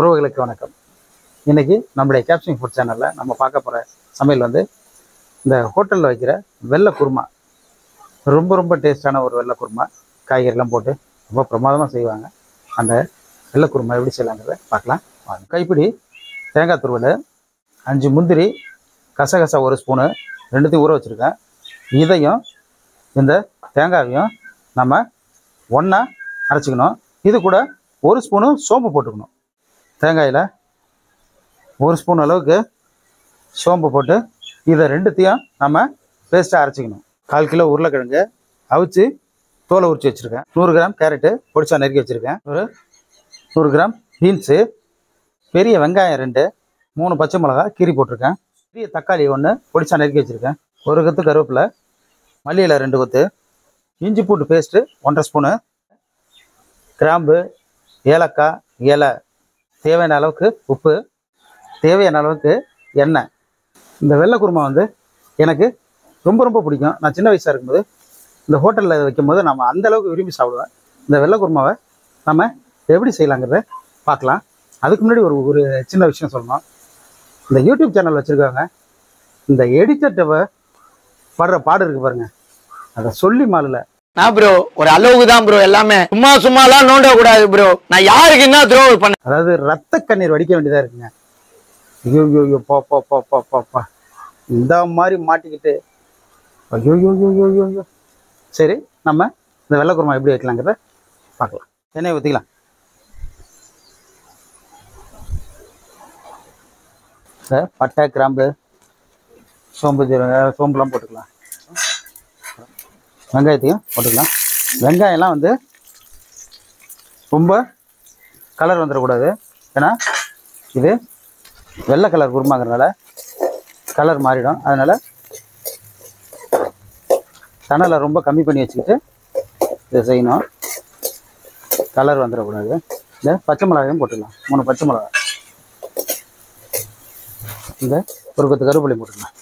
உறவுகளுக்கு வணக்கம். இன்றைக்கி நம்மளுடைய கேப்சிங் ஃபுட் சேனலில் நம்ம பார்க்க போகிற சமையல் வந்து இந்த ஹோட்டலில் வைக்கிற வெள்ளை குருமா. ரொம்ப டேஸ்டான ஒரு வெள்ளை குருமா, காய்கறிலாம் போட்டு ரொம்ப பிரமாதமாக செய்வாங்க. அந்த வெள்ளை குருமா எப்படி செய்யலாங்கிறத பார்க்கலாம். கைப்பிடி தேங்காய் துருவல், 5 முந்திரி, கசகசா 1 ஸ்பூனு, ரெண்டுத்தையும் ஊற வச்சுருக்கேன். இதையும் இந்த தேங்காயையும் நம்ம ஒன்றா அரைச்சிக்கணும். இது கூட 1 ஸ்பூனு சோம்பு போட்டுக்கணும். தேங்காயில் 1 ஸ்பூன் அளவுக்கு சோம்பு போட்டு இதை ரெண்டுத்தையும் நம்ம பேஸ்ட்டாக அரைச்சிக்கணும். 1/4 கிலோ உருளைக்கிழங்கு அவிச்சு தோலை உரிச்சு வச்சுருக்கேன். 100 கிராம் கேரட்டு பொடிச்சா நறுக்கி வச்சுருக்கேன். ஒரு 100 கிராம் பீன்ஸு, பெரிய வெங்காயம் 2, 3 பச்சை மிளகா கீரி போட்டிருக்கேன். பெரிய தக்காளி 1 பொடிச்சா நறுக்கி வச்சுருக்கேன். 1 கொத்து கருவேப்பிலை, மல்லியில் 2 கொத்து, இஞ்சி பூண்டு பேஸ்ட்டு 1/2 ஸ்பூனு, கிராம்பு, ஏலக்காய், இலை, தேவையான அளவுக்கு உப்பு, தேவையான அளவுக்கு எண்ணெய். இந்த வெள்ளை குருமா வந்து எனக்கு ரொம்ப பிடிக்கும். நான் சின்ன வயசாக இருக்கும்போது இந்த ஹோட்டலில் வைக்கும்போது நம்ம அந்த அளவுக்கு விரும்பி சாப்பிடுவேன். இந்த வெள்ளை குருமாவை நம்ம எப்படி செய்யலாங்கிறத பார்க்கலாம். அதுக்கு முன்னாடி ஒரு சின்ன விஷயம் சொல்லணும். இந்த யூடியூப் சேனல் வச்சுருக்காங்க, இந்த எடிட்டர்கிட்ட படுற பாடு இருக்குது பாருங்க, அதை சொல்லி மாறல. நான் ப்ரோ ஒரு அளவுக்கு தான் ப்ரோ, எல்லாமே சும்மாலாம் நோண்ட கூடாது ப்ரோ. நான் யாருக்கு என்ன துரோகம் பண்ண, அதாவது ரத்த கண்ணீர் வடிக்க வேண்டியதா இருக்குங்க. ஐயோ பா இந்த மாதிரி மாட்டிக்கிட்டு ஐயோ. சரி, நம்ம இந்த வெள்ளை குருமா எப்படி வைக்கலாங்கிறத பார்க்கலாம். எண்ணெய் ஊற்றிக்கலாம். பட்டை, கிராம்பு, சோம்புலாம் போட்டுக்கலாம். வெங்காயத்தையும் போட்டுக்கலாம். வெங்காயம்லாம் வந்து ரொம்ப கலர் வந்துடக்கூடாது, ஏன்னா இது வெள்ளை கலர் குருமாங்கிறதுனால கலர் மாறிடும். அதனால் தணலை ரொம்ப கம்மி பண்ணி வச்சுக்கிட்டு இதை செய்யணும். கலர் வந்துடக்கூடாது. இந்த பச்சை மிளகாயும் போட்டுக்கலாம். 3 பச்சை மிளகா, இந்த 1 கொத்து கருவேப்பிலை போட்டுக்கலாம்.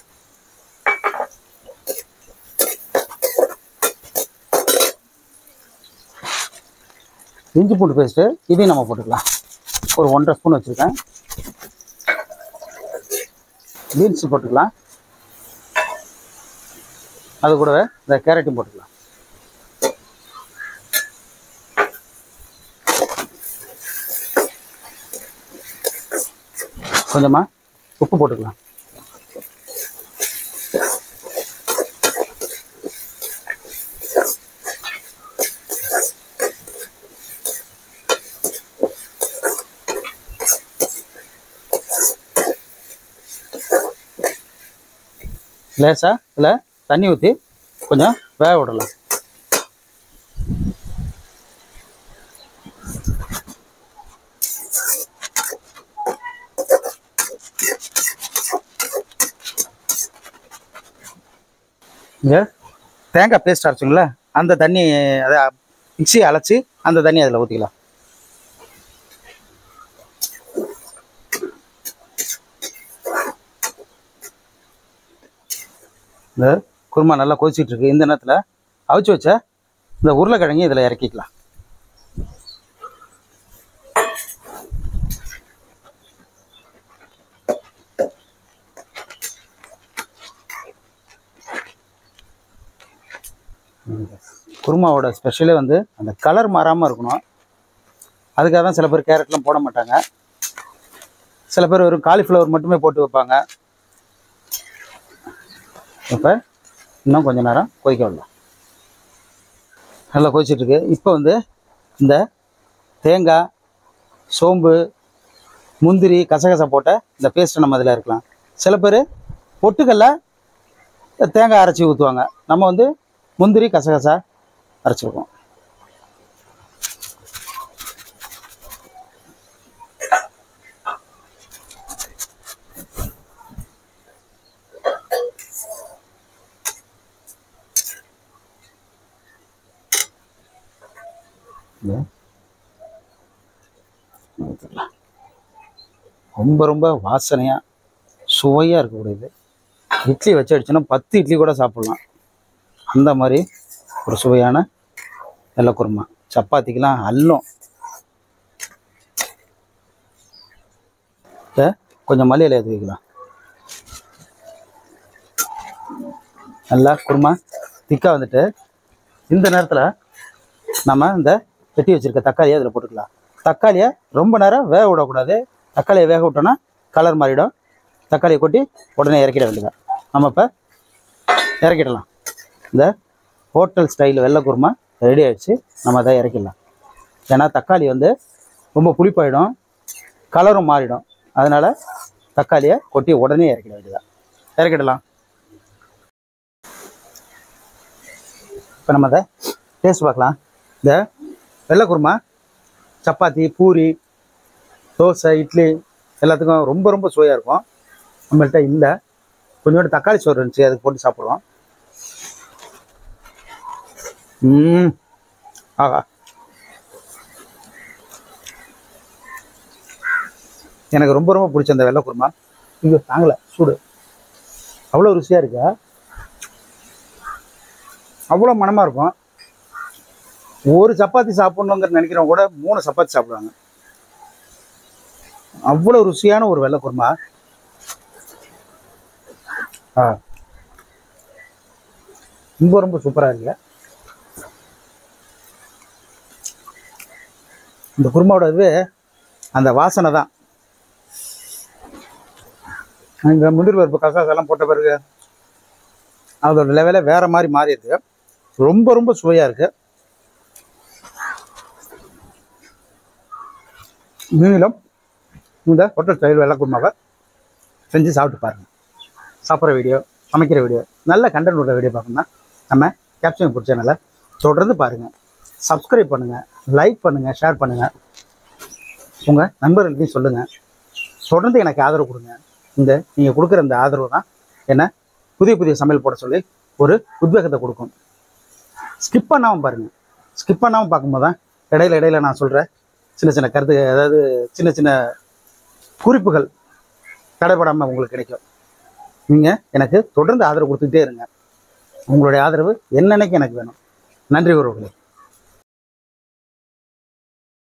இஞ்சி பூண்டு பேஸ்ட்டு இதையும் நம்ம போட்டுக்கலாம். ஒரு 1/2 ஸ்பூன் வச்சுருக்கேன். பீன்ஸ் போட்டுக்கலாம். அது கூடவே இந்த கேரட்டையும் போட்டுக்கலாம். கொஞ்சமாக உப்பு போட்டுக்கலாம். லேசாக இதில் தண்ணி ஊற்றி கொஞ்சம் வேக விடலாம். இங்கே தேங்காய் பேஸ்ட் அரைச்சிங்களா, அந்த தண்ணி அதை மிக்ஸி அரைச்சி அந்த தண்ணி அதில் ஊற்றிக்கலாம். இந்த குருமா நல்லா கொதிச்சிட்டு இருக்கு. இந்த நேரத்தில் அவிச்சு வச்ச இந்த உருளைக்கிழங்கு இதில் இறக்கிக்கலாம். குருமாவோட ஸ்பெஷலே வந்து அந்த கலர் மாறாமல் இருக்கணும். அதுக்காக தான் சில பேர் கேரட்லாம் போட மாட்டாங்க. சில பேர் ஒரு காலிஃப்ளவர் மட்டுமே போட்டு வைப்பாங்க. இப்போ இன்னும் கொஞ்சம் நேரம் கொதிக்க விடலாம். நல்லா கொதிச்சிட்ருக்கு. இப்போ வந்து இந்த தேங்காய், சோம்பு, முந்திரி, கசகசா போட்ட இந்த பேஸ்ட்டை நம்ம அதில் இருக்கலாம். சில பேர் பொட்டுக்கல்ல தேங்காய் அரைச்சி ஊற்றுவாங்க. நம்ம வந்து முந்திரி, கசகசா அரைச்சிருக்கோம். ரொம்ப வாசனையாக சுவையாக இருக்கக்கூடியது. இட்லி வச்சு அடிச்சோன்னா 10 இட்லி கூட சாப்பிட்லாம். அந்த மாதிரி ஒரு சுவையான வெள்ளை குருமா. சப்பாத்திக்கெலாம் அல்லும். கொஞ்சம் மல்லி இலையை தூக்கிக்கலாம். நல்லா குருமா திக்காக வந்துட்டு இந்த நேரத்தில் நம்ம இந்த வெட்டி வச்சுருக்க தக்காளியை அதில் போட்டுக்கலாம். தக்காளியை ரொம்ப நேரம் வேக விடக்கூடாது. தக்காளியை வேக விட்டோன்னா கலர் மாறிடும். தக்காளியை கொட்டி உடனே இறக்கிட வேண்டியதான். நம்ம இப்போ இறக்கிடலாம். இந்த ஹோட்டல் ஸ்டைல் வெள்ளை குருமா ரெடி ஆகிடுச்சு. நம்ம அதை இறக்கிடலாம். ஏன்னா தக்காளி வந்து ரொம்ப புளிப்பாயிடும், கலரும் மாறிடும். அதனால் தக்காளியை கொட்டி உடனே இறக்கிட வேண்டியதான். இறக்கிடலாம். இப்போ நம்ம அதை டேஸ்ட் பார்க்கலாம். இந்த வெள்ளை குருமா சப்பாத்தி, பூரி, தோசை, இட்லி எல்லாத்துக்கும் ரொம்ப ரொம்ப சுவையாக இருக்கும். நம்மள்கிட்ட இல்லை, கொஞ்சோண்டு தக்காளி சோறு இருந்துச்சு, அதுக்கு போட்டு சாப்பிட்றோம். ஆகா, எனக்கு ரொம்ப ரொம்ப பிடிச்ச அந்த வெள்ளை குருமா. இங்கே தாங்கலை, சூடு அவ்வளோ ருசியாக இருக்கா, அவ்வளோ மனமாக இருக்கும். ஒரு சப்பாத்தி சாப்பிட்ணுங்கிற நினைக்கிறவங்க கூட 3 சப்பாத்தி சாப்பிடுவாங்க. அவ்வளோ ருசியான ஒரு வெள்ளை குருமா. ரொம்ப ரொம்ப சூப்பராக இருக்கு. இந்த குருமாவோட இது அந்த வாசனை தான். இங்கே முந்திரி பருப்பு கசாசெல்லாம் போட்ட பிறகு அதோட லெவலே வேற மாதிரி மாறி இருக்கு. ரொம்ப ரொம்ப சுவையாக இருக்கு. நீங்களும் இந்த ஹோட்டல் ஸ்டைல் வெள்ளை குருமாவை செஞ்சு சாப்பிட்டு பாருங்கள். சாப்பிட்ற வீடியோ, சமைக்கிற வீடியோ, நல்ல கண்டென்ட் உள்ள வீடியோ பார்க்கணும்னா நம்ம கேப்சன் ஃபுட் சேனலை தொடர்ந்து பாருங்கள். சப்ஸ்கிரைப் பண்ணுங்கள், லைக் பண்ணுங்கள், ஷேர் பண்ணுங்கள். உங்கள் நண்பர்களுக்கும் சொல்லுங்கள். தொடர்ந்து எனக்கு ஆதரவு கொடுங்க. நீங்கள் கொடுக்குற இந்த ஆதரவு தான் என்ன புதிய புதிய சமையல் போட சொல்லி ஒரு உத்வேகத்தை கொடுக்கும். ஸ்கிப் பண்ணாமல் பாருங்கள். ஸ்கிப் பண்ணாமல் பார்க்கும்போது தான் இடையில நான் சொல்கிற சின்ன சின்ன கருத்து, அதாவது சின்ன சின்ன குறிப்புகள் தடைபடாமல் உங்களுக்கு கிடைக்கும். நீங்கள் எனக்கு தொடர்ந்து ஆதரவு கொடுத்துக்கிட்டே இருங்க. உங்களுடைய ஆதரவு என்னன்னைக்கு எனக்கு வேணும். நன்றி உறவுகளே.